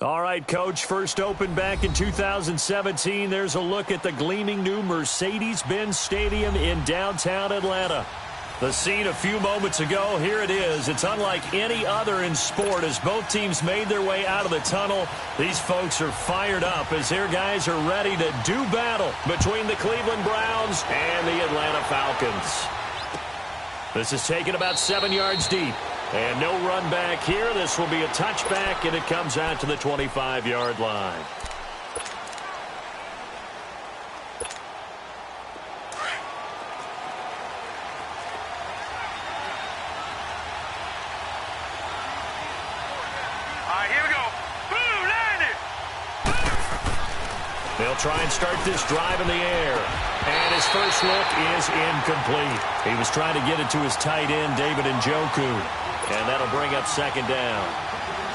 All right, Coach, first opened back in 2017. There's a look at the gleaming new Mercedes-Benz Stadium in downtown Atlanta. The scene a few moments ago, here it is. It's unlike any other in sport as both teams made their way out of the tunnel. These folks are fired up as their guys are ready to do battle between the Cleveland Browns and the Atlanta Falcons. This is taken about 7 yards deep. And no run back here. This will be a touchback, and it comes out to the 25-yard line. Here we go. Boom, landed. They'll try and start this drive in the air. And his first look is incomplete. He was trying to get it to his tight end, David Njoku. And that'll bring up second down.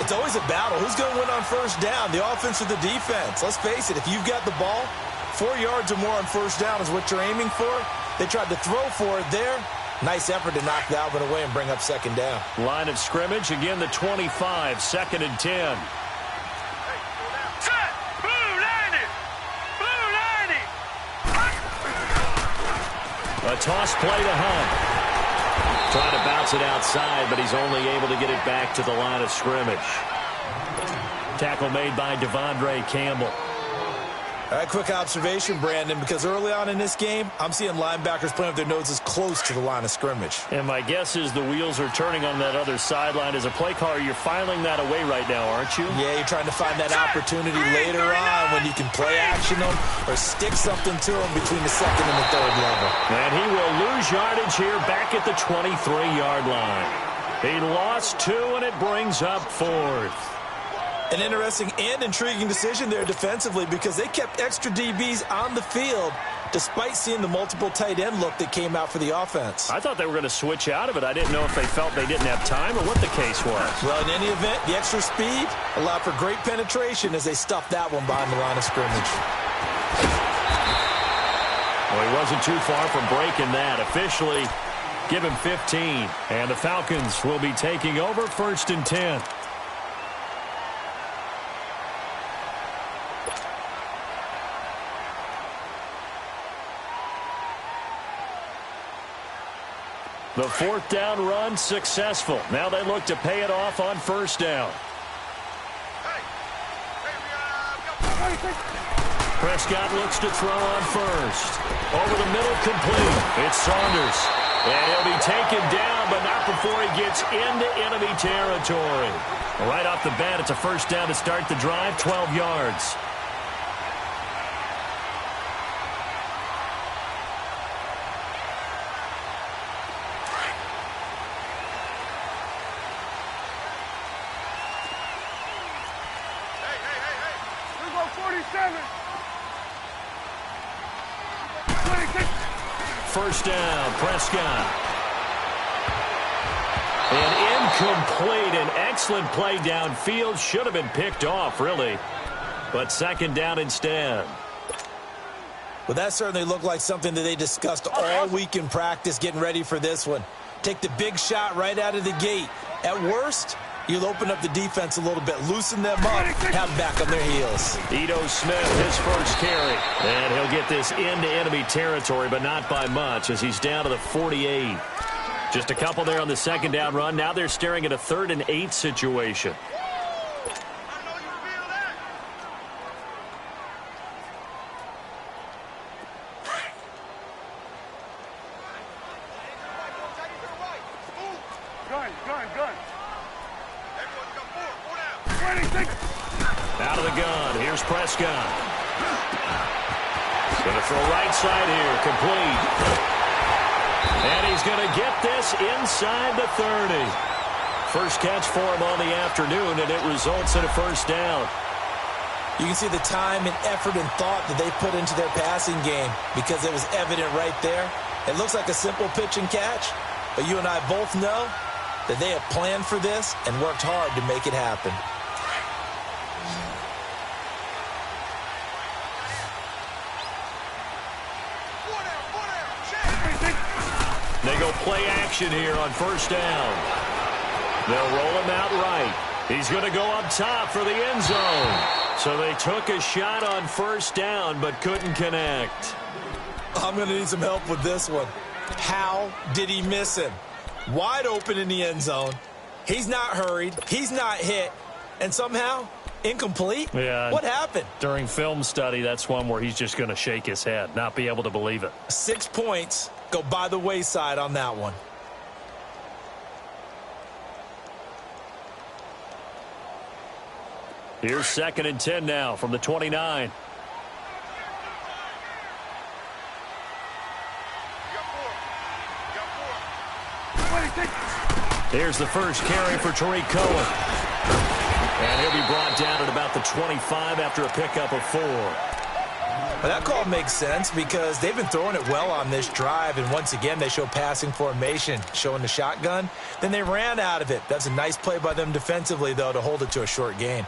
It's always a battle. Who's going to win on first down, the offense or the defense? Let's face it, if you've got the ball, 4 yards or more on first down is what you're aiming for. They tried to throw for it there. Nice effort to knock that one away and bring up second down. Line of scrimmage, again the 25, second and 10. Set. Boom, landed. Boom, landed. A toss play to Hunt. Trying to bounce it outside, but he's only able to get it back to the line of scrimmage. Tackle made by Devondre Campbell. All right, quick observation, Brandon, because early on in this game, I'm seeing linebackers playing with their noses close to the line of scrimmage. And my guess is the wheels are turning on that other sideline. As a play caller, you're filing that away right now, aren't you? Yeah, you're trying to find that opportunity later on when you can play action them or stick something to them between the second and the third level. And he will lose yardage here back at the 23-yard line. He lost 2, and it brings up 4th. An interesting and intriguing decision there defensively because they kept extra DBs on the field despite seeing the multiple tight end look that came out for the offense. I thought they were going to switch out of it. I didn't know if they felt they didn't have time or what the case was. Well, in any event, the extra speed allowed for great penetration as they stuffed that one behind the line of scrimmage. Well, he wasn't too far from breaking that. Officially, give him 15. And the Falcons will be taking over first and 10. The fourth down run successful. Now they look to pay it off on first down. Prescott looks to throw on first. Over the middle, complete. It's Saunders. And he'll be taken down, but not before he gets into enemy territory. Right off the bat, it's a first down to start the drive, 12 yards. First down, Prescott. And incomplete. An excellent play downfield. Should have been picked off, really. But second down instead. Well, that certainly looked like something that they discussed all week in practice getting ready for this one. Take the big shot right out of the gate. At worst, you'll open up the defense a little bit, loosen them up, have them back on their heels. Ito Smith, his first carry. And he'll get this into enemy territory, but not by much as he's down to the 48. Just a couple there on the second down run. Now they're staring at a 3rd and 8 situation. Out of the gun. Here's Prescott. Going to throw right side here. Complete. And he's going to get this inside the 30. First catch for him on the afternoon, and it results in a first down. You can see the time and effort and thought that they put into their passing game because it was evident right there. It looks like a simple pitch and catch, but you and I both know that they have planned for this and worked hard to make it happen. They go play action here on first down. They'll roll him out right. He's going to go up top for the end zone. So they took a shot on first down but couldn't connect. I'm going to need some help with this one. How did he miss him? Wide open in the end zone. He's not hurried. He's not hit. And somehow, incomplete? Yeah. What happened? During film study, that's one where he's just going to shake his head, not be able to believe it. 6 points go by the wayside on that one. Here's 2nd and 10 now from the 29. Here's the first carry for Tariq Cohen. And he'll be brought down at about the 25 after a pickup of 4. Well, that call makes sense because they've been throwing it well on this drive, and once again they show passing formation, showing the shotgun. Then they ran out of it. That's a nice play by them defensively, though, to hold it to a short gain.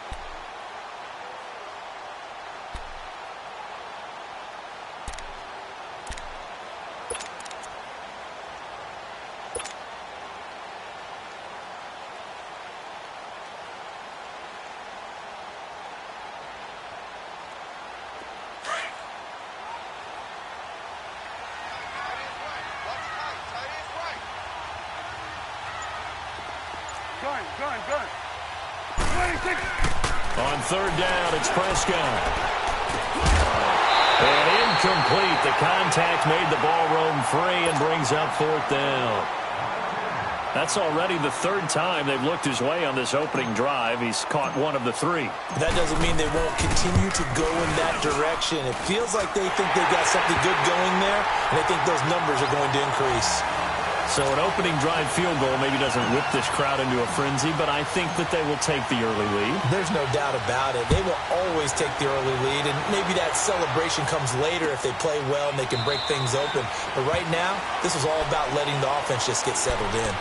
On 3rd down, it's Prescott. And incomplete. The contact made the ball roam free and brings up 4th down. That's already the 3rd time they've looked his way on this opening drive. He's caught 1 of the 3. That doesn't mean they won't continue to go in that direction. It feels like they think they've got something good going there, and they think those numbers are going to increase. So an opening drive field goal maybe doesn't whip this crowd into a frenzy, but I think that they will take the early lead. There's no doubt about it. They will always take the early lead, and maybe that celebration comes later if they play well and they can break things open. But right now, this is all about letting the offense just get settled in.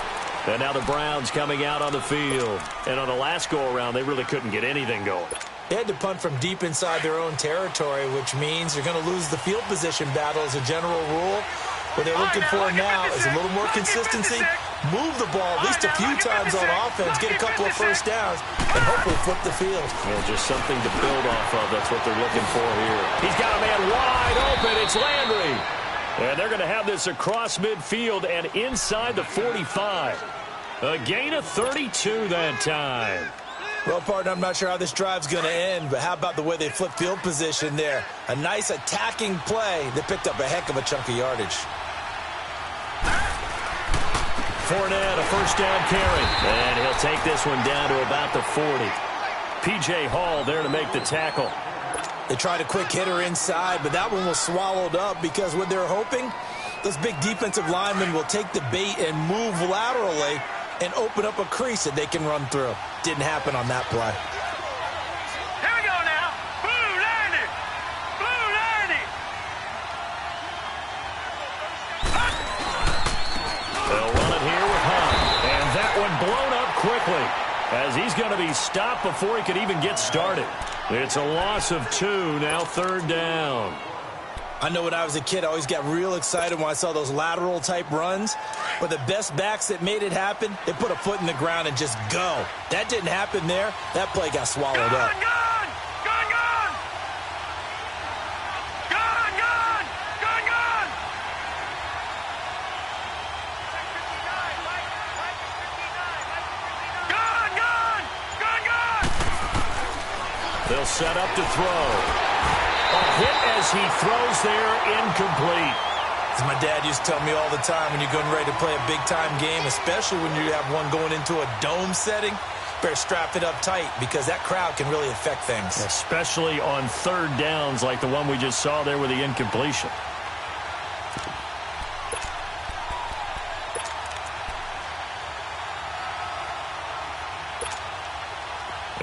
And now the Browns coming out on the field. And on the last go-around, they really couldn't get anything going. They had to punt from deep inside their own territory, which means they're going to lose the field position battle as a general rule. What they're looking for now is a little more consistency, move the ball at least a few times on offense, get a couple of first downs, and hopefully flip the field. Yeah, just something to build off of. That's what they're looking for here. He's got a man wide open. It's Landry. And they're going to have this across midfield and inside the 45. A gain of 32 that time. Well, partner, I'm not sure how this drive's going to end, but how about the way they flip field position there? A nice attacking play that picked up a heck of a chunk of yardage. Fournette, a first down carry. And he'll take this one down to about the 40. P.J. Hall there to make the tackle. They tried a quick hitter inside, but that one was swallowed up because what they're hoping, those big defensive linemen will take the bait and move laterally and open up a crease that they can run through. Didn't happen on that play. Here we go now. Blue Landy. Blue Landy. They'll run it here with Hunt. And that one blown up quickly as he's going to be stopped before he could even get started. It's a loss of 2, now 3rd down. I know when I was a kid, I always got real excited when I saw those lateral-type runs. But the best backs that made it happen, they put a foot in the ground and just go. That didn't happen there. That play got swallowed up. Gone, gone. Gone, gone. Gone, gone. Gone, gone. Gone, gone. Gone, gone. They'll set up to throw. A hit as he throws there, incomplete. As my dad used to tell me all the time, when you're getting ready to play a big-time game, especially when you have one going into a dome setting, better strap it up tight because that crowd can really affect things. Especially on 3rd downs like the one we just saw there with the incompletion.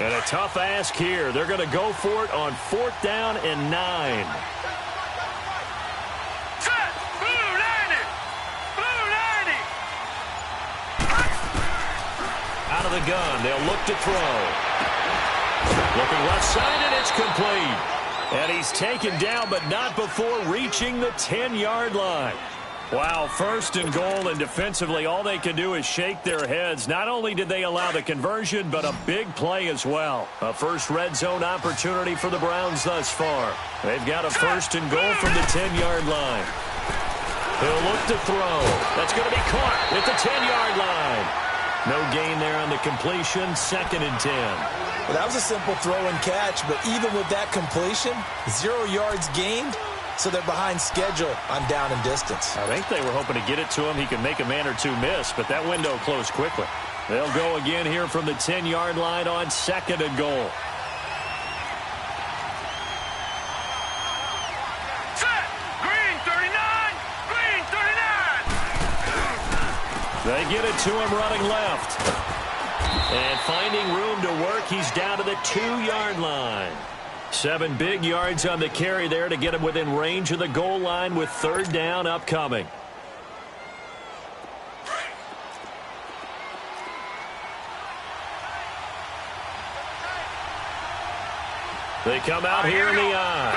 And a tough ask here. They're going to go for it on 4th down and 9. Set. Blue Landy. Blue Landy. Out of the gun. They'll look to throw. Looking left side, and it's complete. And he's taken down, but not before reaching the 10-yard line. Wow, first and goal, and defensively, all they can do is shake their heads. Not only did they allow the conversion, but a big play as well. A first red zone opportunity for the Browns thus far. They've got a first and goal from the 10-yard line. He'll look to throw. That's going to be caught at the 10-yard line. No gain there on the completion, 2nd and 10. Well, that was a simple throw and catch, but even with that completion, 0 yards gained. So they're behind schedule on down and distance. I think they were hoping to get it to him. He could make a man or two miss, but that window closed quickly. They'll go again here from the 10-yard line on 2nd and goal. Set! Green 39! Green 39! They get it to him running left. And finding room to work, he's down to the 2-yard line. 7 big yards on the carry there to get him within range of the goal line with 3rd down upcoming. They come out here in the eye.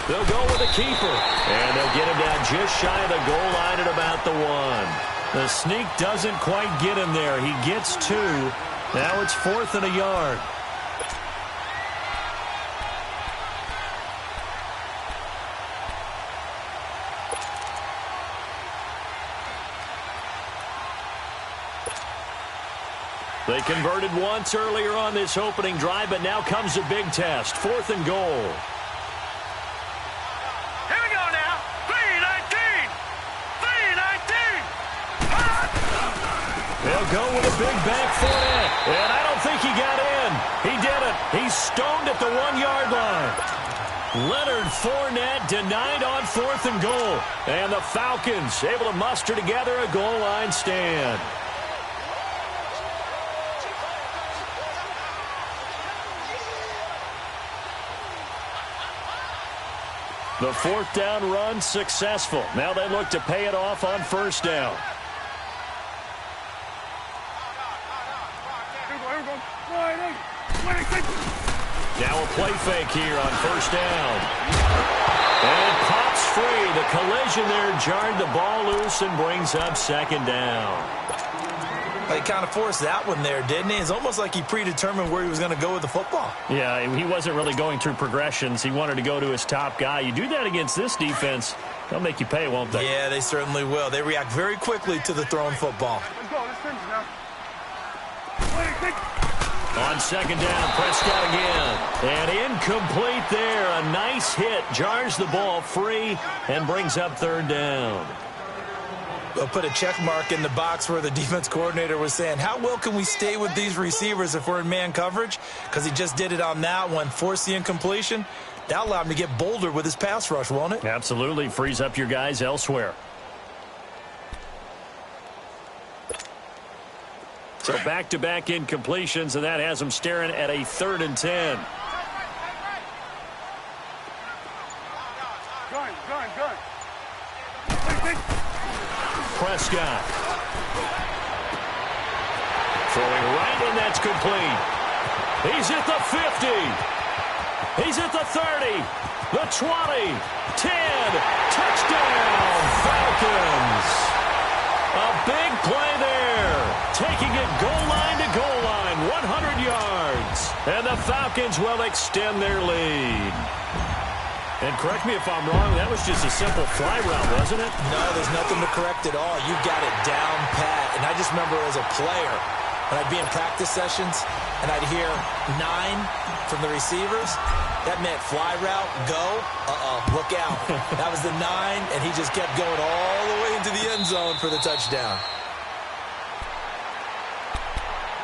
They'll go with a keeper. And they'll get him down just shy of the goal line at about the 1. The sneak doesn't quite get him there. He gets 2. Now it's 4th and a yard. They converted once earlier on this opening drive, but now comes a big test. 4th and goal. Here we go now. 319! 319! They'll go with a big back foot, and I don't think he got in. He did it. He's stoned at the 1-yard line. Leonard Fournette denied on 4th and goal. And the Falcons able to muster together a goal line stand. The 4th down run successful. Now they look to pay it off on 1st down. Now a play fake here on 1st down. And it pops free. The collision there jarred the ball loose and brings up 2nd down. He kind of forced that one there, didn't he? It's almost like he predetermined where he was going to go with the football. Yeah, he wasn't really going through progressions. He wanted to go to his top guy. You do that against this defense, they'll make you pay, won't they? Yeah, they certainly will. They react very quickly to the thrown football. On 2nd down, Prescott again. And incomplete there. A nice hit. Jars the ball free and brings up 3rd down. They'll put a check mark in the box where the defense coordinator was saying, how well can we stay with these receivers if we're in man coverage? Because he just did it on that one, forced the incompletion. That'll allow him to get bolder with his pass rush, won't it? Absolutely. Frees up your guys elsewhere. So back-to-back incompletions, and that has them staring at a 3rd and 10. Prescott. Throwing right, and that's complete. He's at the 50. He's at the 30. The 20. 10. Touchdown, Falcons. A big play there. Taking it goal line to goal line. 100 yards. And the Falcons will extend their lead. And correct me if I'm wrong, that was just a simple fly route, wasn't it? No, there's nothing to correct at all. You got it down pat. And I just remember as a player, when I'd be in practice sessions and I'd hear 9 from the receivers, that meant fly route, go, look out. That was the 9, and he just kept going all the way into the end zone for the touchdown.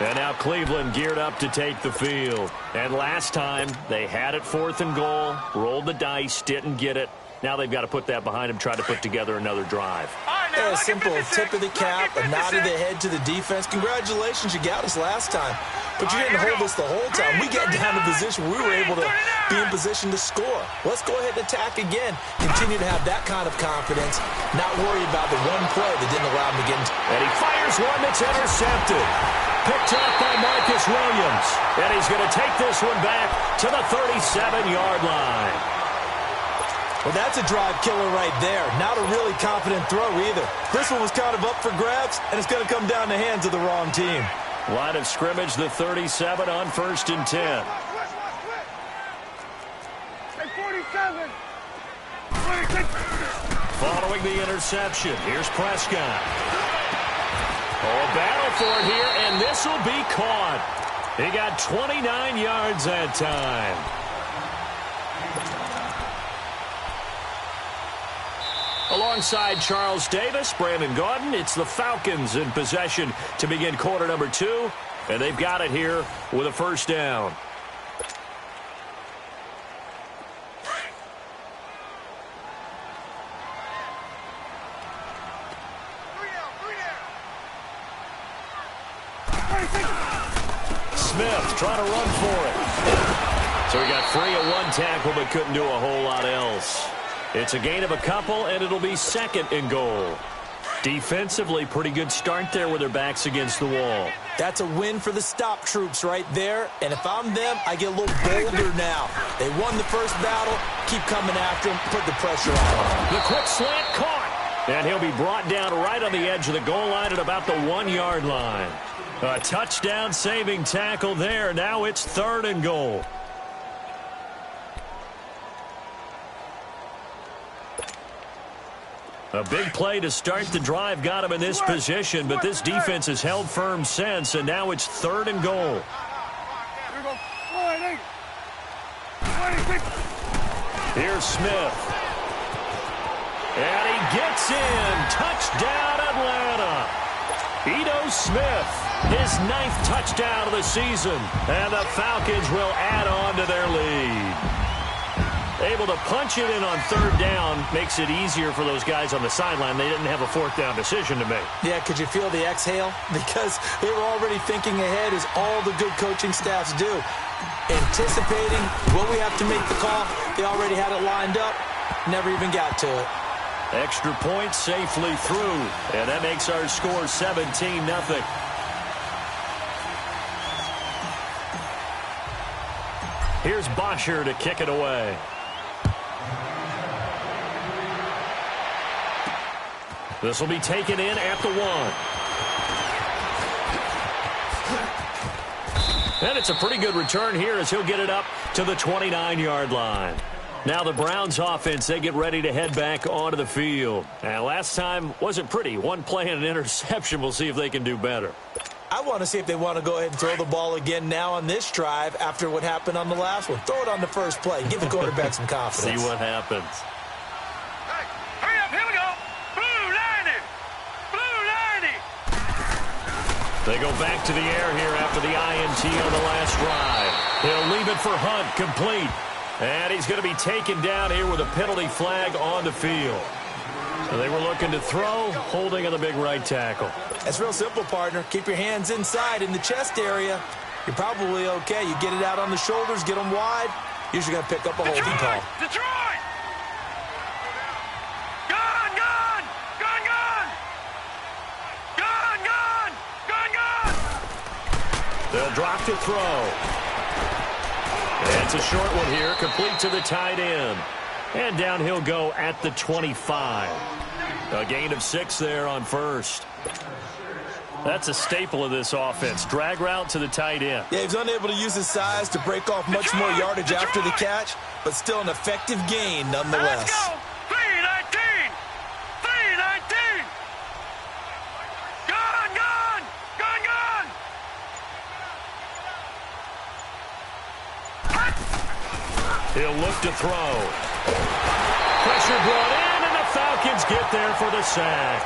And now Cleveland geared up to take the field. And last time, they had it 4th and goal, rolled the dice, didn't get it. Now they've got to put that behind them, try to put together another drive. Yeah, a simple tip of the cap, a nod of the head to the defense. Congratulations, you got us last time. But you didn't hold us the whole time. We got down to position where we were able to be in position to score. Let's go ahead and attack again. Continue to have that kind of confidence, not worry about the one play that didn't allow him to get into. And he fires one that's intercepted. Picked up by Marcus Williams. And he's going to take this one back to the 37-yard line. Well, that's a drive killer right there. Not a really confident throw either. This one was kind of up for grabs, and it's going to come down the hands of the wrong team. Line of scrimmage, the 37 on 1st and 10. Hey, 47. Following the interception, here's Prescott. Oh, a battle for it here, and this will be caught. He got 29 yards that time. Alongside Charles Davis, Brandon Gaudin, it's the Falcons in possession to begin quarter number 2, and they've got it here with a first down. Smith trying to run for it. So he got free at one tackle but couldn't do a whole lot else. It's a gain of a couple, and it'll be 2nd and goal. Defensively, pretty good start there with their backs against the wall. That's a win for the stop troops right there, and if I'm them, I get a little bolder now. They won the first battle, keep coming after them, put the pressure on. The quick slant caught, and he'll be brought down right on the edge of the goal line at about the 1-yard line. A touchdown-saving tackle there. Now it's 3rd and goal. A big play to start the drive got him in this position, but this defense has held firm since, and now it's 3rd and goal. Here's Smith. And he gets in. Touchdown, Atlanta. Ito Smith, his 9th touchdown of the season, and the Falcons will add on to their lead. Able to punch it in on 3rd down makes it easier for those guys on the sideline. They didn't have a 4th down decision to make. Yeah, could you feel the exhale? Because they were already thinking ahead, as all the good coaching staffs do. Anticipating, will we have to make the call? They already had it lined up, never even got to it. Extra point safely through, and that makes our score 17-0. Here's Bosher to kick it away. This will be taken in at the 1. And it's a pretty good return here as he'll get it up to the 29-yard line. Now the Browns offense, they get ready to head back onto the field. And last time wasn't pretty. One play and an interception. We'll see if they can do better. I want to see if they want to go ahead and throw the ball again now on this drive after what happened on the last one. Throw it on the first play. Give the quarterback some confidence. See what happens. Hey, hurry up, here we go. Blue 90. Blue 90. They go back to the air here after the INT on the last drive. He'll leave it for Hunt, complete. And he's going to be taken down here with a penalty flag on the field. So they were looking to throw, holding on the big right tackle. That's real simple, partner. Keep your hands inside in the chest area. You're probably okay. You get it out on the shoulders, get them wide. Usually going to pick up a holding call. Detroit! Gone, gone! Gone, gone! Gone, gone! Gone, gone! They'll drop to throw. It's a short one here, complete to the tight end. And down he'll go at the 25. A gain of 6 there on 1st. That's a staple of this offense. Drag route to the tight end. Yeah, he's unable to use his size to break off much more yardage after the catch, but still an effective gain nonetheless. Let's go! 319! 319! Gone, gone! Gone, gone! He'll look to throw. Pressure brought in, and the Falcons get there for the sack.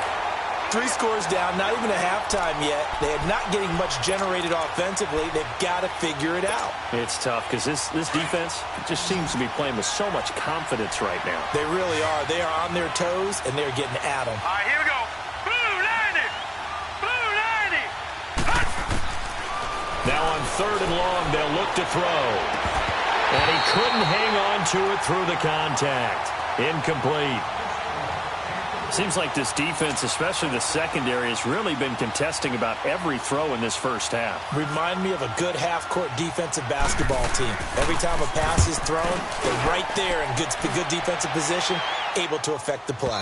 3 scores down, not even a halftime yet. They are not getting much generated offensively. They've got to figure it out. It's tough because this defense just seems to be playing with so much confidence right now. They really are. They are on their toes, and they're getting at them. All right, here we go. Blue 90! Blue 90! Now on 3rd and long, they'll look to throw. And he couldn't hang on to it through the contact. Incomplete. Seems like this defense, especially the secondary, has really been contesting about every throw in this first half. Remind me of a good half-court defensive basketball team. Every time a pass is thrown, they're right there in good defensive position, able to affect the play.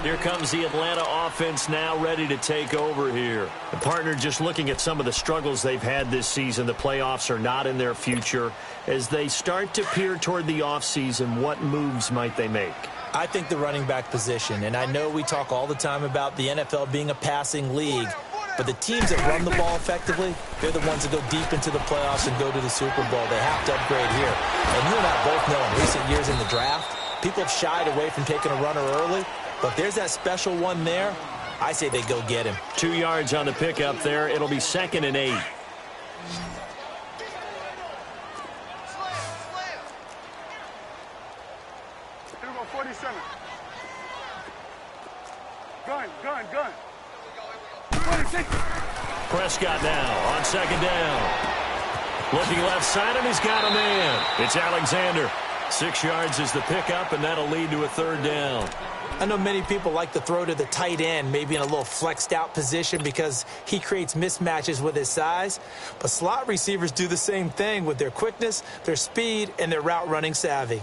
Here comes the Atlanta offense now ready to take over here. The partner just looking at some of the struggles they've had this season. The playoffs are not in their future. As they start to peer toward the offseason, what moves might they make? I think the running back position, and I know we talk all the time about the NFL being a passing league, but the teams that run the ball effectively, they're the ones that go deep into the playoffs and go to the Super Bowl. They have to upgrade here. And you and I both know in recent years in the draft, people have shied away from taking a runner early. But there's that special one there. I say they go get him. 2 yards on the pickup there. It'll be 2nd and 8. Here we go, 47. Gun. 26. Prescott now on 2nd down. Looking left side, and he's got a man. It's Alexander. 6 yards is the pickup, and that'll lead to a 3rd down. I know many people like to throw to the tight end, maybe in a little flexed out position because he creates mismatches with his size. But slot receivers do the same thing with their quickness, their speed, and their route running savvy.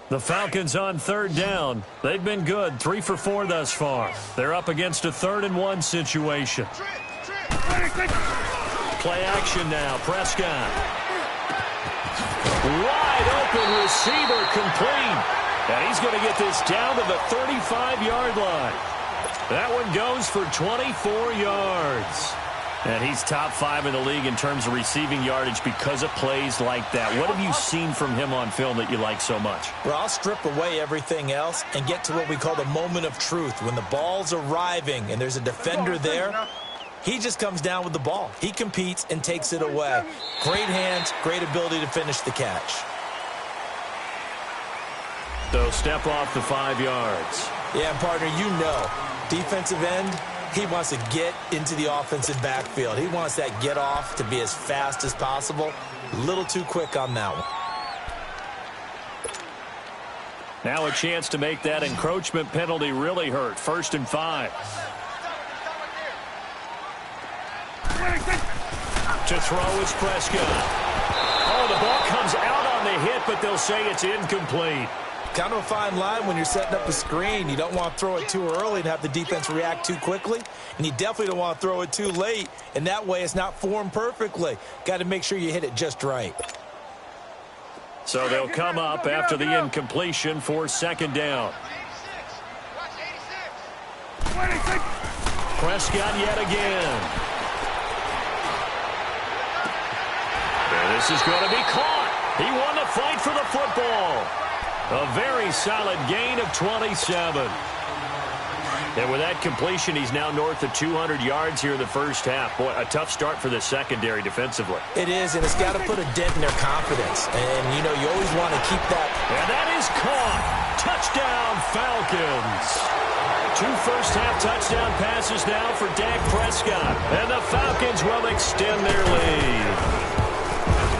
The Falcons on 3rd down. They've been good, 3 for 4 thus far. They're up against a 3rd and 1 situation. Play action now. Prescott. Wide open receiver complete. And he's going to get this down to the 35-yard line. That one goes for 24 yards. And he's top 5 in the league in terms of receiving yardage because of plays like that. What have you seen from him on film that you like so much? Well, I'll strip away everything else and get to what we call the moment of truth. When the ball's arriving and there's a defender there, he just comes down with the ball. He competes and takes it away. Great hands, great ability to finish the catch. So step off the 5 yards. Yeah, and partner, you know, defensive end, he wants to get into the offensive backfield. He wants that get off to be as fast as possible. A little too quick on that one. Now a chance to make that encroachment penalty really hurt. 1st and 5. To throw is Prescott. Oh, the ball comes out on the hit, but they'll say it's incomplete. Kind of a fine line when you're setting up a screen. You don't want to throw it too early and have the defense react too quickly. And you definitely don't want to throw it too late. And that way it's not formed perfectly. Got to make sure you hit it just right. So they'll come up after the incompletion for 2nd down. Prescott yet again. And this is going to be caught. He won the fight for the football. A very solid gain of 27. And with that completion, he's now north of 200 yards here in the first half. Boy, a tough start for the secondary defensively. It is, and it's got to put a dent in their confidence. And, you know, you always want to keep that. And that is caught. Touchdown, Falcons. 2 first-half touchdown passes now for Dak Prescott. And the Falcons will extend their lead.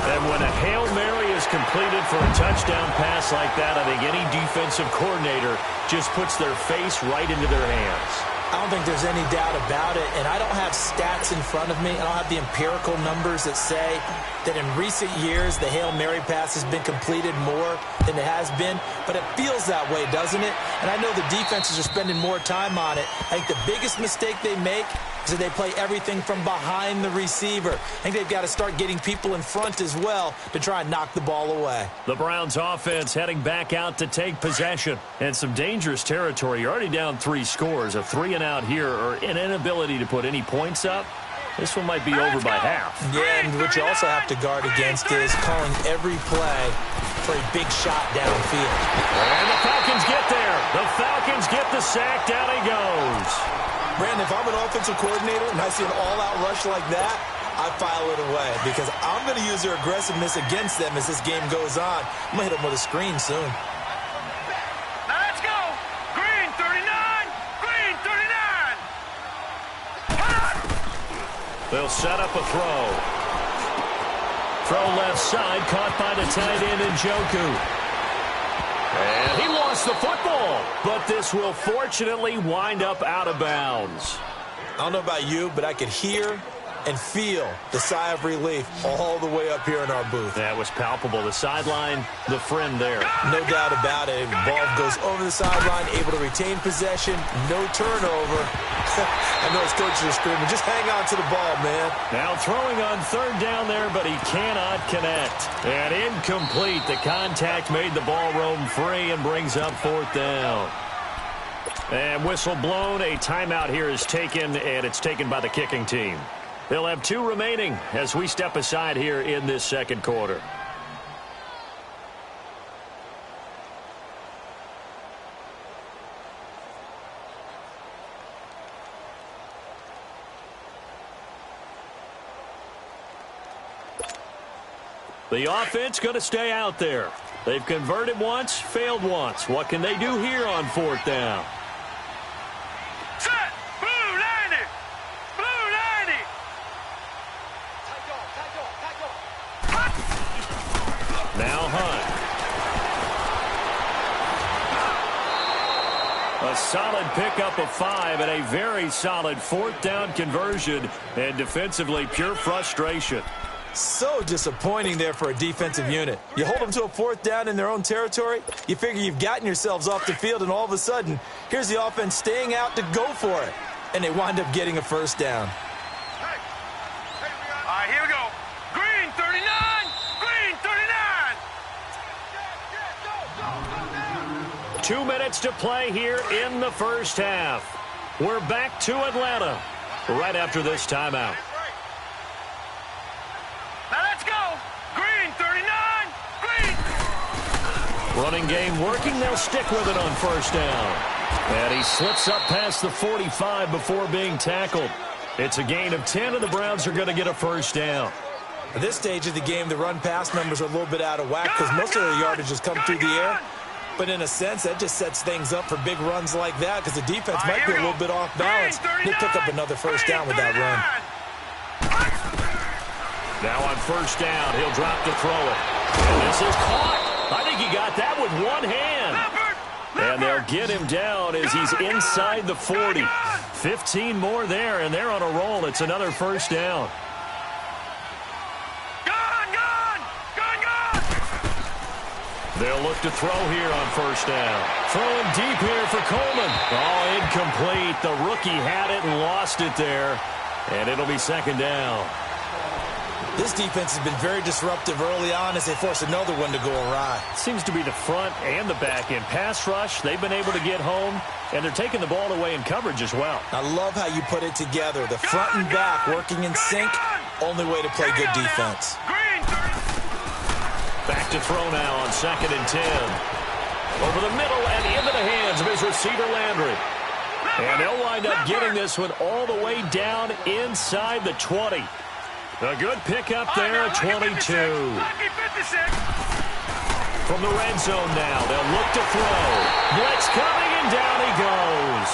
And when a Hail Mary is completed for a touchdown pass like that, I think any defensive coordinator just puts their face right into their hands. I don't think there's any doubt about it, and I don't have stats in front of me. I don't have the empirical numbers that say that in recent years the Hail Mary pass has been completed more than it has been, but it feels that way, doesn't it? And I know the defenses are spending more time on it. I think the biggest mistake they make is that they play everything from behind the receiver. I think they've got to start getting people in front as well to try and knock the ball away. The Browns offense heading back out to take possession. And some dangerous territory. You're already down 3 scores. A 3-and-out here or an inability to put any points up. This one might be over by half. Yeah, and what you also have to guard against is calling every play for a big shot downfield. And the Falcons get there. The Falcons get the sack. Down he goes. Brandon, if I'm an offensive coordinator and I see an all-out rush like that, I file it away because I'm going to use their aggressiveness against them as this game goes on. I'm going to hit them with a screen soon. Now let's go. Green 39. Green 39. They'll set up a throw. Throw left side, caught by the tight end Njoku. And he lost the football, but this will fortunately wind up out of bounds. I don't know about you, but I could hear and feel the sigh of relief all the way up here in our booth. That was palpable. The sideline, the friend there. No doubt about it. The ball goes over the sideline, able to retain possession, no turnover. I know his coaches are screaming, just hang on to the ball, man. Now throwing on third down there, but he cannot connect. And incomplete. The contact made the ball roam free and brings up fourth down. And whistle blown. A timeout here is taken, and it's taken by the kicking team. They'll have 2 remaining as we step aside here in this second quarter. The offense going to stay out there. They've converted once, failed once. What can they do here on fourth down? Set! Blue 90! Blue 90! Now Hunt. A solid pickup of 5 and a very solid fourth down conversion, and defensively pure frustration. So disappointing there for a defensive unit. You hold them to a fourth down in their own territory, you figure you've gotten yourselves off the field, and all of a sudden, here's the offense staying out to go for it. And they wind up getting a first down. All right, here we go. Green 39! Green 39! 2 minutes to play here in the first half. We're back to Atlanta right after this timeout. Now let's go! Green 39! Green! Running game working. They'll stick with it on first down. And he slips up past the 45 before being tackled. It's a gain of 10, and the Browns are going to get a first down. At this stage of the game, the run-pass numbers are a little bit out of whack because most of their yardage has come through the air. But in a sense, that just sets things up for big runs like that because the defense might be a little bit off balance. They pick up another first down with that run. Now on first down, he'll drop to throw it. And this is caught. I think he got that with one hand. And they'll get him down as he's inside the 40. 15 more there, and they're on a roll. It's another first down. They'll look to throw here on first down. Throwing deep here for Coleman. Oh, incomplete. The rookie had it and lost it there. And it'll be second down. This defense has been very disruptive early on as they force another one to go awry. Seems to be the front and the back end. Pass rush, they've been able to get home, and they're taking the ball away in coverage as well. I love how you put it together. The front and back working in sync. Only way to play good defense. Back to throw now on 2nd and 10. Over the middle and into the hands of his receiver, Landry. And they'll wind up getting this one all the way down inside the 20. A good pickup there at 22. From the red zone now, they'll look to throw. Blitz coming, and down he goes.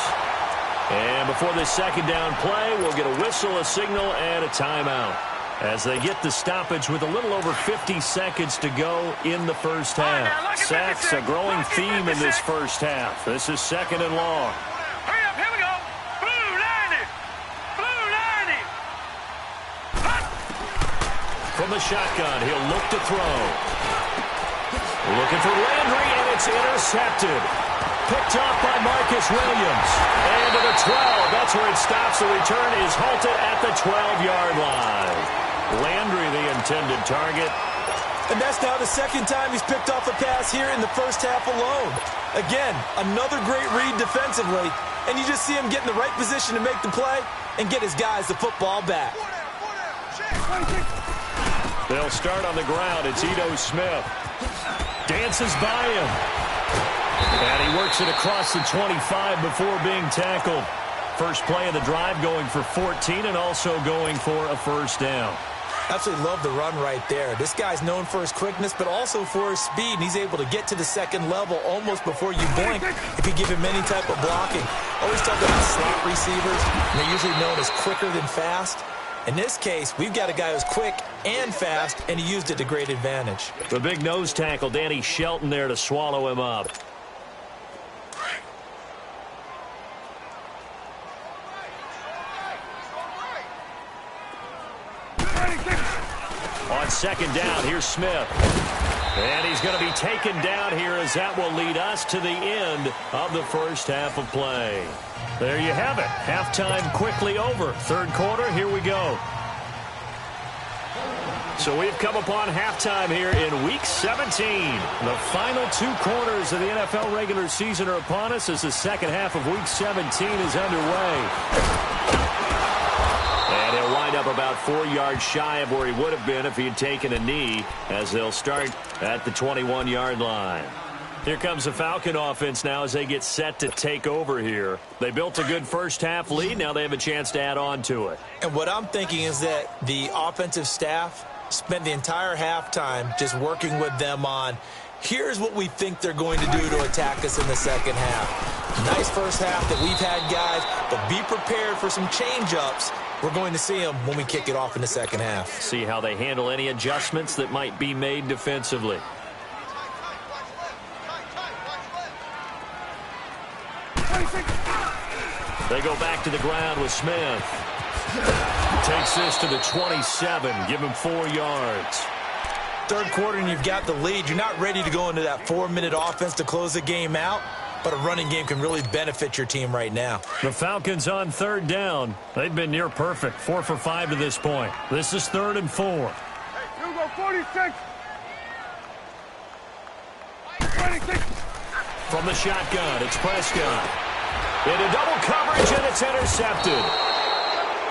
And before this second down play, we'll get a whistle, a signal, and a timeout as they get the stoppage with a little over 50 seconds to go in the first half. Sacks, a growing theme in this first half. This is 2nd and long. Hurry up, here we go. Blue 90. Blue 90. From the shotgun, he'll look to throw. Looking for Landry, and it's intercepted. Picked off by Marcus Williams. And to the 12. That's where it stops. The return is halted at the 12-yard line. Landry, the intended target. And that's now the second time he's picked off a pass here in the first half alone. Again, another great read defensively. And you just see him get in the right position to make the play and get his guys the football back. They'll start on the ground. It's Ito Smith. Dances by him. And he works it across the 25 before being tackled. First play of the drive going for 14 and also going for a first down. Absolutely love the run right there. This guy's known for his quickness, but also for his speed. And he's able to get to the second level almost before you blink if you give him any type of blocking. Always talk about slot receivers, and they're usually known as quicker than fast. In this case, we've got a guy who's quick and fast, and he used it to great advantage. The big nose tackle, Danny Shelton, there to swallow him up. On second down, here's Smith. And he's going to be taken down here as that will lead us to the end of the first half of play. There you have it. Halftime quickly over. Third quarter, here we go. So we've come upon halftime here in Week 17. The final two quarters of the NFL regular season are upon us as the second half of Week 17 is underway. And he'll wind up about 4 yards shy of where he would have been if he had taken a knee, as they'll start at the 21-yard line. Here comes the Falcon offense now as they get set to take over here. They built a good first half lead. Now they have a chance to add on to it. And what I'm thinking is that the offensive staff spent the entire halftime just working with them on, here's what we think they're going to do to attack us in the second half. Nice first half that we've had, guys, but be prepared for some change-ups. We're going to see them when we kick it off in the second half. See how they handle any adjustments that might be made defensively. They go back to the ground with Smith. Takes this to the 27. Give him 4 yards. Third quarter and you've got the lead. You're not ready to go into that 4-minute offense to close the game out, but a running game can really benefit your team right now. The Falcons on third down. They've been near perfect. 4 for 5 to this point. This is 3rd and 4. Hey, you go 46. 26. From the shotgun, it's Prescott. Into double coverage, and it's intercepted.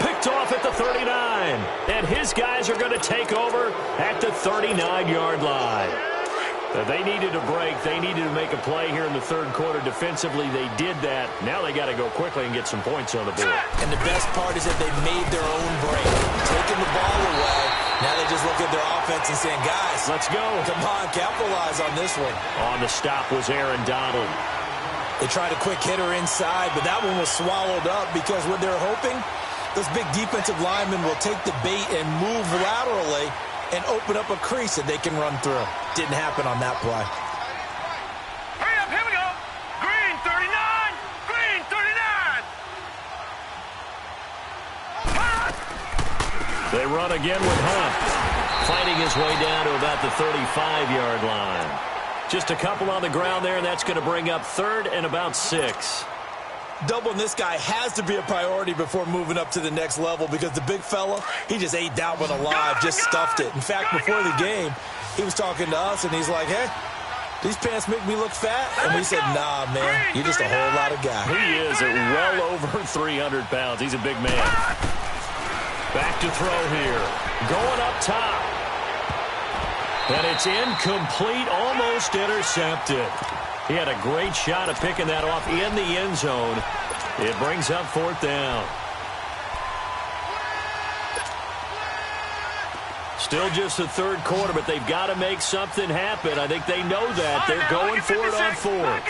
Picked off at the 39. And his guys are going to take over at the 39-yard line. They needed a break. They needed to make a play here in the third quarter. Defensively, they did that. Now they got to go quickly and get some points on the board. And the best part is that they made their own break. Taking the ball away. Now they just look at their offense and saying, guys, let's go. Come on, capitalize on this one. On the stop was Aaron Donald. They tried a quick hitter inside, but that one was swallowed up because what they're hoping, those big defensive linemen will take the bait and move laterally and open up a crease that they can run through. Didn't happen on that play. Hurry up, here we go. Green 39. Green 39. They run again with Hunt. Fighting his way down to about the 35-yard line. Just a couple on the ground there, and that's going to bring up 3rd and about 6. Doubling this guy has to be a priority before moving up to the next level because the big fella, he just ate that one alive, just stuffed it. In fact, before the game, he was talking to us, and he's like, hey, these pants make me look fat? And we said, nah, man, you're just a whole lot of guy. He is at well over 300 pounds. He's a big man. Back to throw here. Going up top. And it's incomplete, almost intercepted. He had a great shot at picking that off in the end zone. It brings up 4th down. Still just the third quarter, but they've got to make something happen. I think they know that. They're going for it on 4th.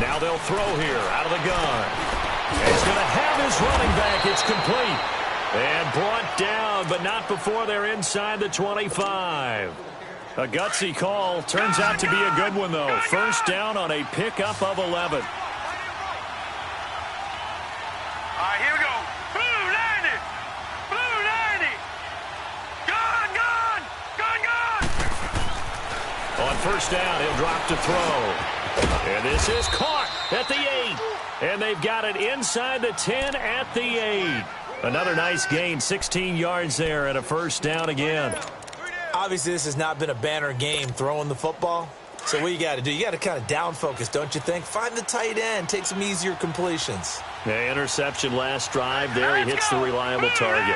Now they'll throw here out of the gun. And he's going to have his running back. It's complete. And brought down, but not before they're inside the 25. A gutsy call. Turns out to be a good one, though. First down on a pickup of 11. All right, here we go. Blue 90. Blue 90. Gone, gone. Gone, gone. On first down, he'll drop to throw. And this is caught at the 8. And they've got it inside the 10 at the 8. Another nice gain, 16 yards there, and a first down again. Obviously, this has not been a banner game throwing the football. So what you got to do, you got to kind of down focus, don't you think? Find the tight end, take some easier completions. The interception last drive there. He hits the reliable target.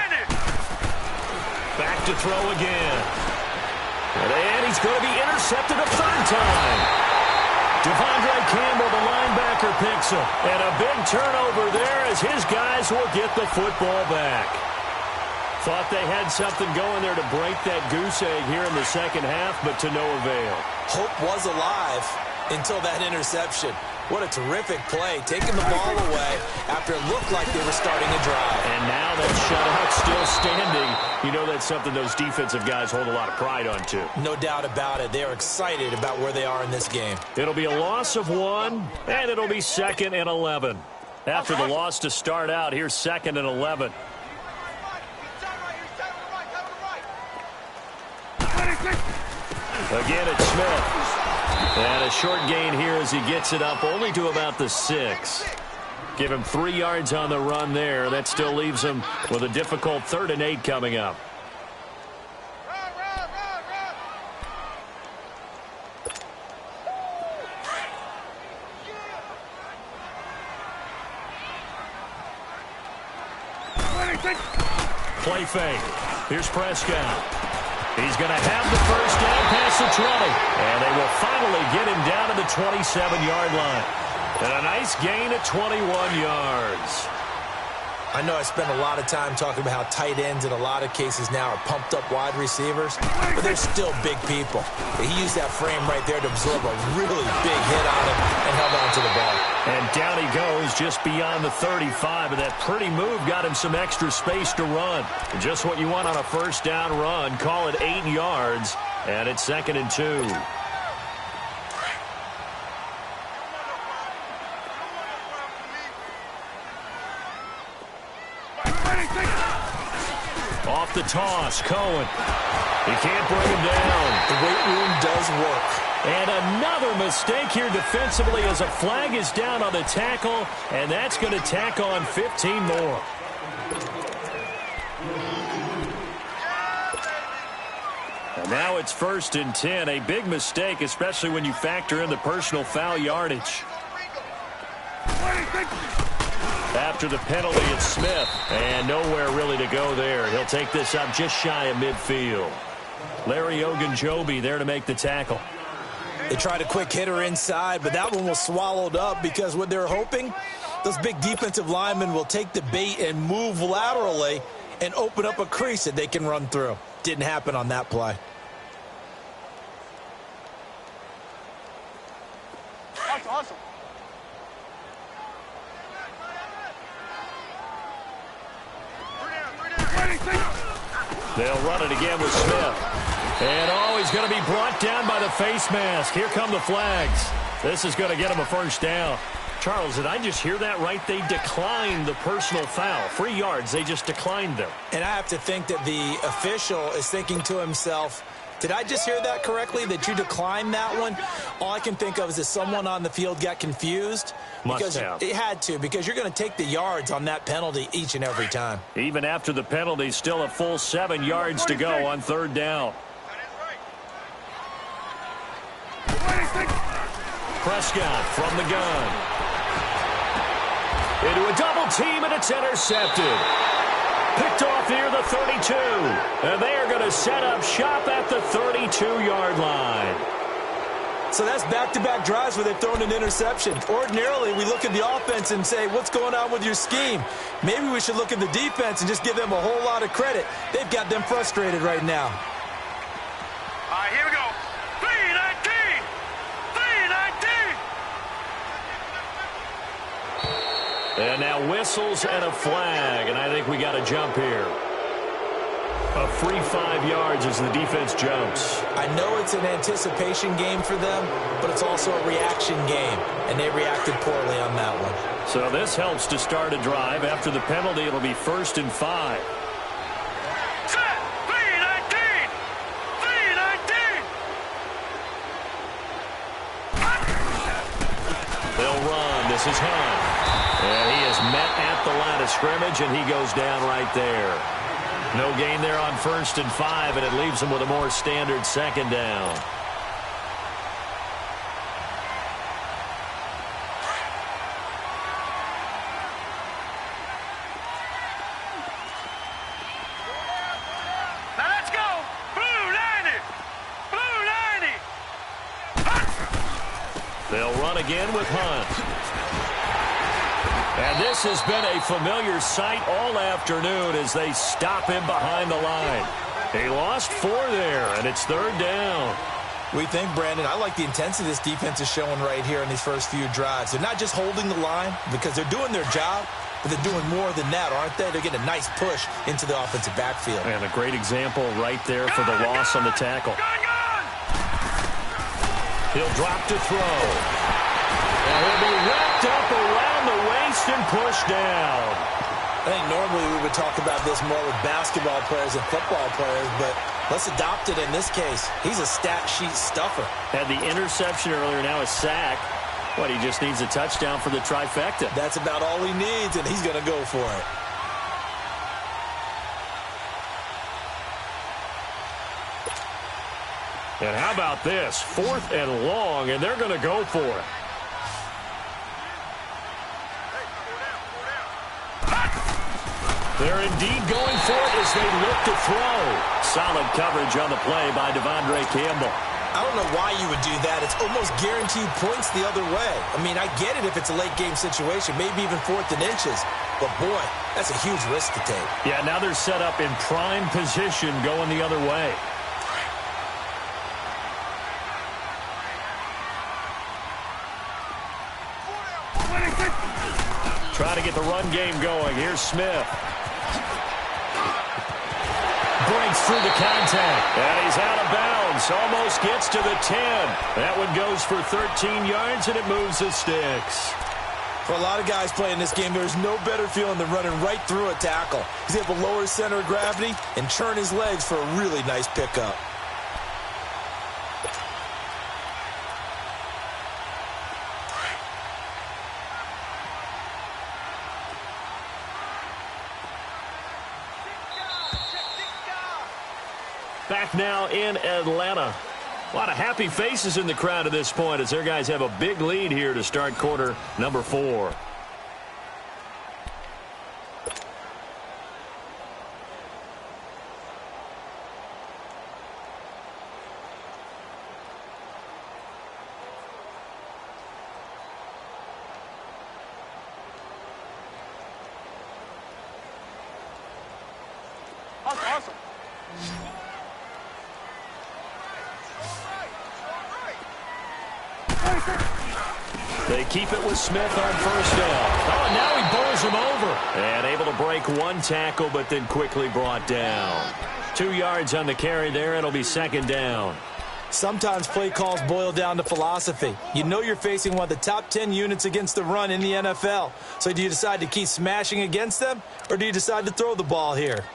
Back to throw again. And he's going to be intercepted a 3rd time. Devondre Campbell, the linebacker, picks him. And a big turnover there as his guys will get the football back. Thought they had something going there to break that goose egg here in the second half, but to no avail. Hope was alive until that interception. What a terrific play, taking the ball away after it looked like they were starting a drive. And now that shutout still standing. You know that's something those defensive guys hold a lot of pride on, too. No doubt about it. They are excited about where they are in this game. It'll be a loss of 1, and it'll be 2nd and 11. After the loss to start out, here's 2nd and 11. Again, it's Smith. And a short gain here as he gets it up only to about the 6. Give him 3 yards on the run there. That still leaves him with a difficult 3rd and 8 coming up. Play fake. Here's Prescott. He's going to have the first down past the 20. And they will finally get him down to the 27-yard line. And a nice gain at 21 yards. I know I spend a lot of time talking about how tight ends in a lot of cases now are pumped up wide receivers, but they're still big people. He used that frame right there to absorb a really big hit on him and held on to the ball. And down he goes just beyond the 35, and that pretty move got him some extra space to run. Just what you want on a first down run. Call it 8 yards, and it's 2nd and 2. Off the toss, Cohen. He can't bring him down. The weight room does work. And another mistake here defensively as a flag is down on the tackle, and that's going to tack on 15 more. And now it's 1st and 10. A big mistake, especially when you factor in the personal foul yardage. After the penalty, it's Smith. And nowhere really to go there. He'll take this up just shy of midfield. Larry Ogunjobi there to make the tackle. They tried a quick hitter inside, but that one was swallowed up because what they're hoping, those big defensive linemen will take the bait and move laterally and open up a crease that they can run through. Didn't happen on that play. Awesome. They'll run it again with Smith. And, he's going to be brought down by the face mask. Here come the flags. This is going to get him a first down. Charles, did I just hear that right? They declined the personal foul. 3 yards, they just declined them. And I have to think that the official is thinking to himself, did I just hear that correctly, that you declined that one? All I can think of is that someone on the field got confused. Must have. It had to, because you're going to take the yards on that penalty each and every time. Even after the penalty, still a full 7 yards to go on 3rd down. Prescott from the gun. Into a double team, and it's intercepted. Picked off near the 32. And they are going to set up shop at the 32-yard line. So that's back-to-back drives where they've thrown an interception. Ordinarily, we look at the offense and say, what's going on with your scheme? Maybe we should look at the defense and just give them a whole lot of credit. They've got them frustrated right now. All right, here we go. 319! 319! And now whistles and a flag, and I think we got a jump here. A free 5 yards as the defense jumps. I know it's an anticipation game for them, but it's also a reaction game, and they reacted poorly on that one. So this helps to start a drive. After the penalty, it'll be 1st and 5. Set! 319! 319! They'll run. This is Hunt. And he is met at the line of scrimmage, and he goes down right there. No gain there on 1st and 5, and it leaves him with a more standard 2nd down. Now let's go! Blue 90! Blue 90! They'll run again with Hunt. And this has been a familiar sight all afternoon as they stop him behind the line. He lost 4 there, and it's 3rd down. We think, Brandon, I like the intensity this defense is showing right here in these first few drives. They're not just holding the line because they're doing their job, but they're doing more than that, aren't they? They're getting a nice push into the offensive backfield. And a great example right there for the loss on the tackle. He'll drop to throw. And he'll be wrapped up around the waist and pushed down. I think normally we would talk about this more with basketball players and football players, but let's adopt it in this case. He's a stat sheet stuffer. Had the interception earlier, now a sack. But he just needs a touchdown for the trifecta. That's about all he needs, and he's going to go for it. And how about this? 4th and long, and they're going to go for it. They're indeed going for it as they look to throw. Solid coverage on the play by Devondre Campbell. I don't know why you would do that. It's almost guaranteed points the other way. I mean, I get it if it's a late-game situation, maybe even 4th and inches. But, boy, that's a huge risk to take. Yeah, now they're set up in prime position going the other way. Trying to get the run game going. Here's Smith. Breaks through the contact. And he's out of bounds. Almost gets to the 10. That one goes for 13 yards, and it moves the sticks. For a lot of guys playing this game, there's no better feeling than running right through a tackle. He's able to lower his center of gravity and turn his legs for a really nice pickup. Back now in Atlanta. A lot of happy faces in the crowd at this point as their guys have a big lead here to start quarter number 4. Awesome. They keep it with Smith on first down. Oh, and now he bowls him over. And able to break one tackle, but then quickly brought down. 2 yards on the carry there. It'll be 2nd down. Sometimes play calls boil down to philosophy. You know you're facing one of the top 10 units against the run in the NFL. So do you decide to keep smashing against them, or do you decide to throw the ball here?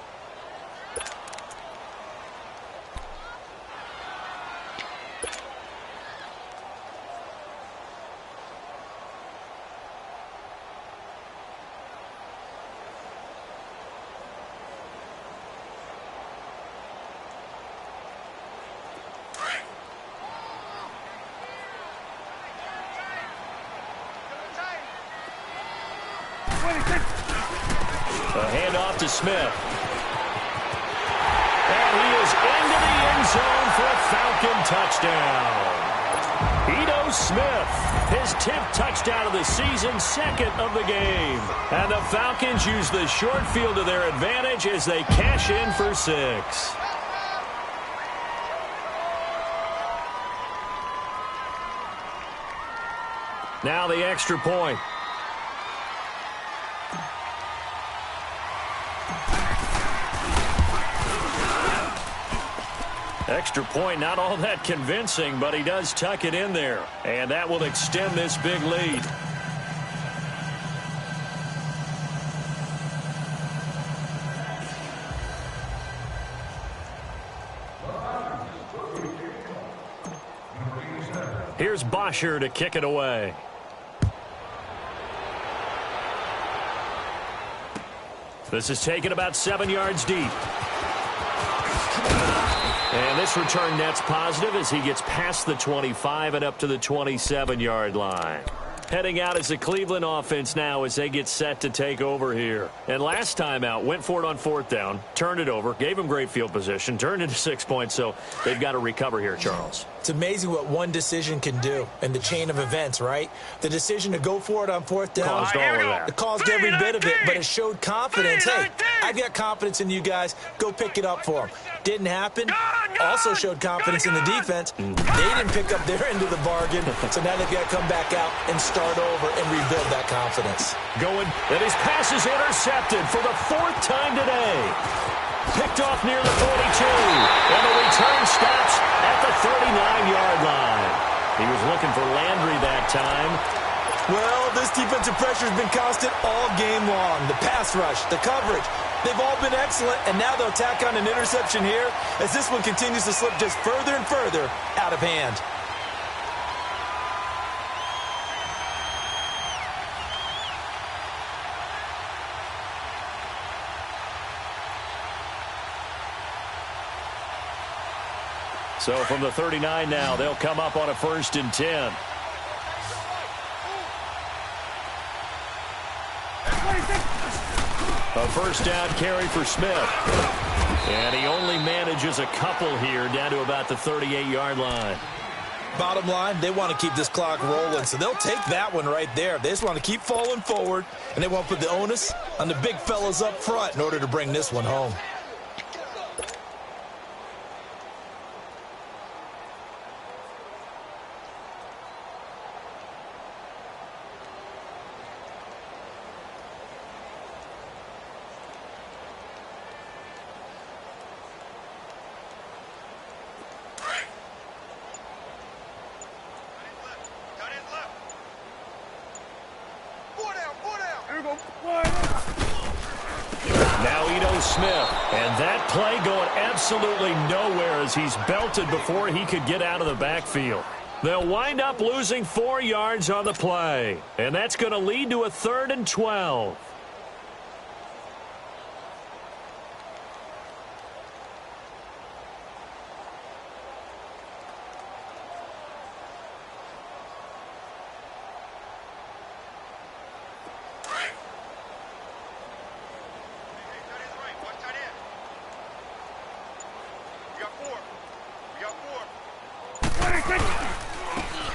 A handoff to Smith. And he is into the end zone for a Falcon touchdown. Ito Smith, his 10th touchdown of the season, 2nd of the game. And the Falcons use the short field to their advantage as they cash in for 6. Now the extra point. Extra point, not all that convincing, but he does tuck it in there. And that will extend this big lead. Here's Bosher to kick it away. This is taken about 7 yards deep. And this return net's positive as he gets past the 25 and up to the 27-yard line. Heading out as the Cleveland offense now as they get set to take over here. And last time out, went for it on 4th down, turned it over, gave him great field position, turned into 6 points, so they've got to recover here, Charles. It's amazing what one decision can do in the chain of events, right? The decision to go for it on fourth down. Caused all of that. It caused every bit of it, but it showed confidence. Hey, I've got confidence in you guys. Go pick it up for them. Didn't happen. Also showed confidence in the defense. They didn't pick up their end of the bargain, so now they've got to come back out and start over and rebuild that confidence. Going, and his pass is intercepted for the fourth time today. Picked off near the 42, and the return stops at the 39-yard line. He was looking for Landry that time. Well, this defensive pressure has been constant all game long. The pass rush, the coverage, they've all been excellent, and now they'll tack on an interception here as this one continues to slip just further and further out of hand. So from the 39 now, they'll come up on a 1st and 10. A first down carry for Smith. And he only manages a couple here down to about the 38-yard line. Bottom line, they want to keep this clock rolling, so they'll take that one right there. They just want to keep falling forward, and they want to put the onus on the big fellas up front in order to bring this one home. And that play going absolutely nowhere as he's belted before he could get out of the backfield. They'll wind up losing 4 yards on the play. And that's going to lead to a 3rd and 12.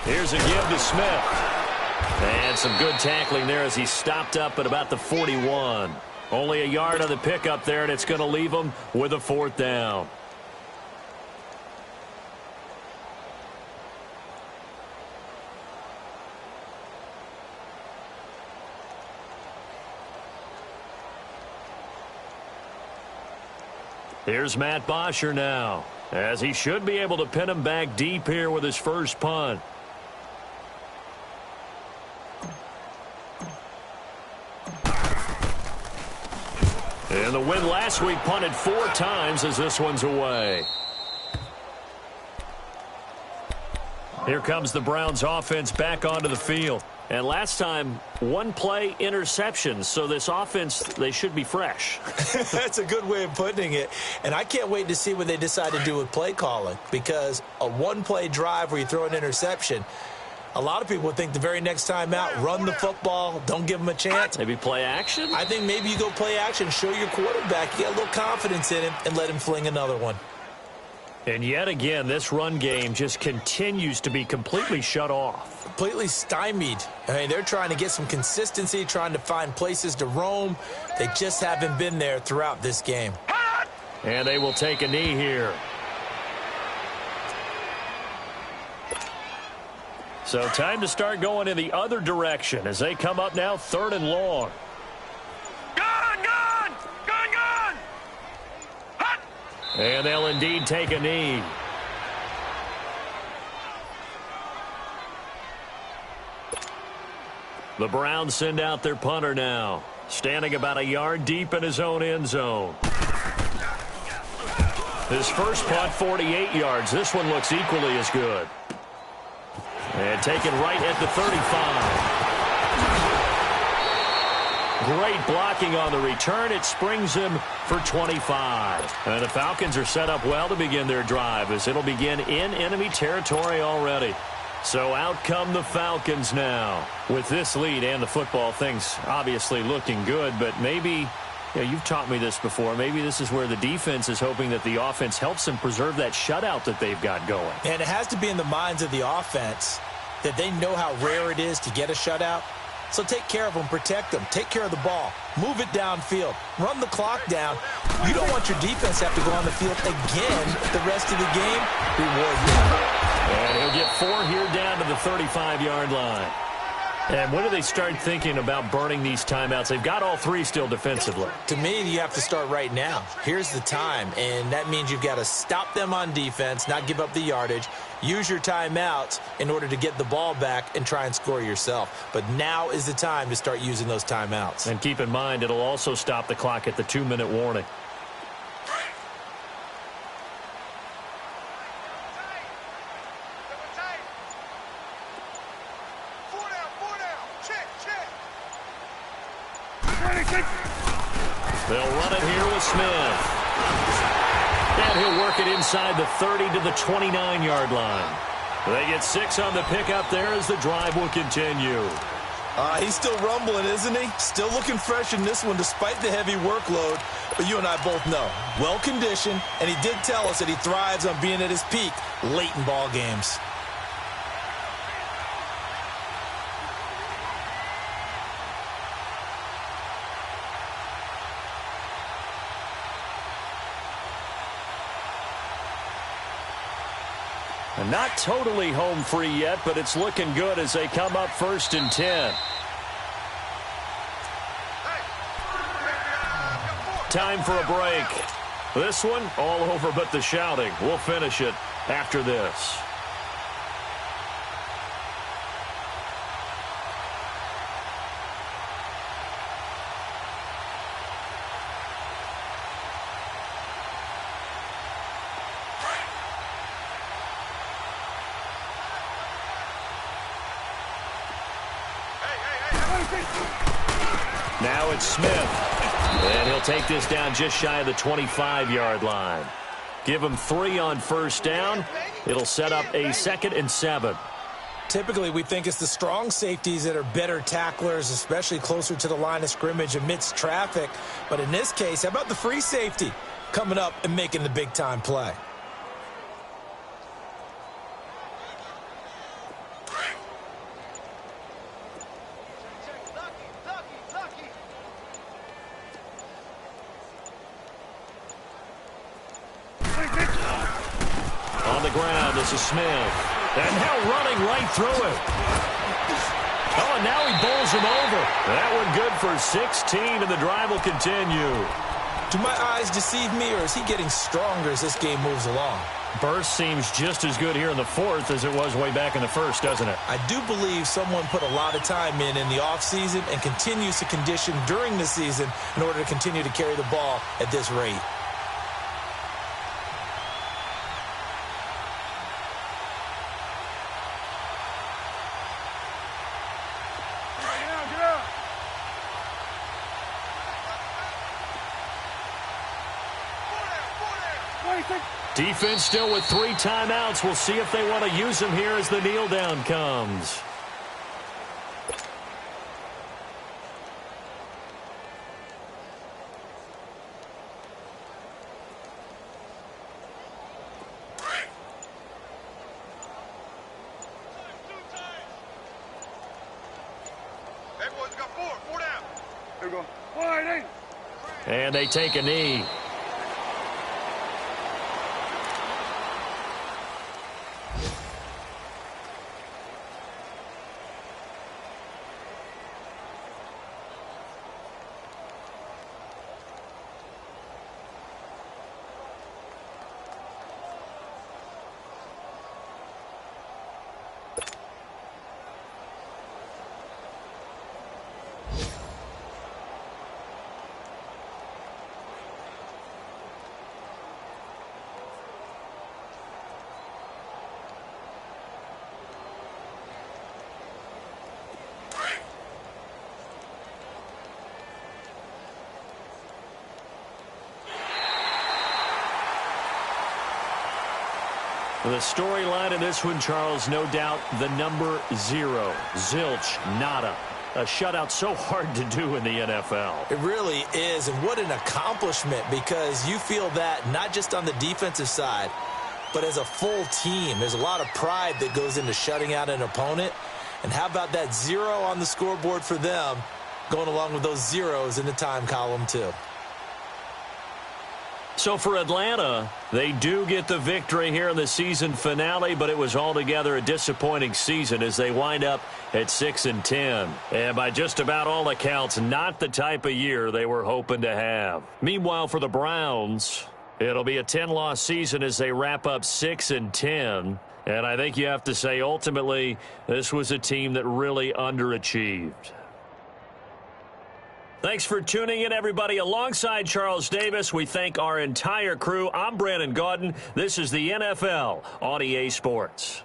Here's a give to Smith. And some good tackling there as he stopped up at about the 41. Only a yard on the pickup there, and it's going to leave him with a 4th down. Here's Matt Bosher now, as he should be able to pin him back deep here with his first punt. And the win last week punted 4 times as this one's away. Here comes the Browns offense back onto the field. And last time, 1 play interception. So this offense, they should be fresh. That's a good way of putting it. And I can't wait to see what they decide to do with play calling. Because a 1-play drive where you throw an interception, a lot of people would think the very next time out, run the football, don't give them a chance. Maybe play action? I think maybe you go play action, show your quarterback, you get a little confidence in him, and let him fling another one. And yet again, this run game just continues to be completely shut off. Completely stymied. I mean, they're trying to get some consistency, trying to find places to roam. They just haven't been there throughout this game. And they will take a knee here. So time to start going in the other direction as they come up now 3rd and long. Gone! Hot! And they'll indeed take a knee. The Browns send out their punter now, standing about a yard deep in his own end zone. His first punt, 48 yards. This one looks equally as good. And taken right at the 35. Great blocking on the return. It springs him for 25. And the Falcons are set up well to begin their drive as it'll begin in enemy territory already. So out come the Falcons now. With this lead and the football, things obviously looking good, but maybe Yeah, you've taught me this before. Maybe this is where the defense is hoping that the offense helps them preserve that shutout that they've got going. And it has to be in the minds of the offense that they know how rare it is to get a shutout. So take care of them, protect them, take care of the ball, move it downfield, run the clock down. You don't want your defense to have to go on the field again the rest of the game. Reward them. And he'll get 4 here down to the 35-yard line. And when do they start thinking about burning these timeouts? They've got all 3 still defensively. To me, you have to start right now. Here's the time, and that means you've got to stop them on defense, not give up the yardage, use your timeouts in order to get the ball back and try and score yourself. But now is the time to start using those timeouts. And keep in mind, it'll also stop the clock at the 2-minute warning. They'll run it here with Smith. And he'll work it inside the 30 to the 29-yard line. They get 6 on the pickup there as the drive will continue. He's still rumbling, isn't he? Still looking fresh in this one despite the heavy workload. But you and I both know, well-conditioned, and he did tell us that he thrives on being at his peak late in ball games. Not totally home free yet, but it's looking good as they come up 1st and 10. Time for a break. This one, all over but the shouting. We'll finish it after this. Now it's Smith. And he'll take this down just shy of the 25-yard line. Give him 3 on 1st down. It'll set up a 2nd and 7. Typically, we think it's the strong safeties that are better tacklers, especially closer to the line of scrimmage amidst traffic. But in this case, how about the free safety coming up and making the big-time play? On the ground, this is Smith. And now running right through it. Oh, and now he bowls him over. That one good for 16, and the drive will continue. Do my eyes deceive me, or is he getting stronger as this game moves along? Burst seems just as good here in the 4th as it was way back in the 1st, doesn't it? I do believe someone put a lot of time in the offseason and continues to condition during the season in order to continue to carry the ball at this rate. Defense still with 3 timeouts. We'll see if they want to use them here as the kneel down comes. Everyone's got 4 down. Here we go. 180. And they take a knee. The storyline in this one, Charles, no doubt the number 0. Zilch, nada. A shutout so hard to do in the NFL. It really is, and what an accomplishment, because you feel that not just on the defensive side, but as a full team. There's a lot of pride that goes into shutting out an opponent. And how about that 0 on the scoreboard for them, going along with those zeros in the time column too. So for Atlanta, they do get the victory here in the season finale, but it was altogether a disappointing season as they wind up at 6-10. And by just about all accounts, not the type of year they were hoping to have. Meanwhile, for the Browns, it'll be a 10-loss season as they wrap up 6-10. And I think you have to say, ultimately, this was a team that really underachieved. Thanks for tuning in, everybody. Alongside Charles Davis, we thank our entire crew. I'm Brandon Gaudin. This is the NFL on EA Sports.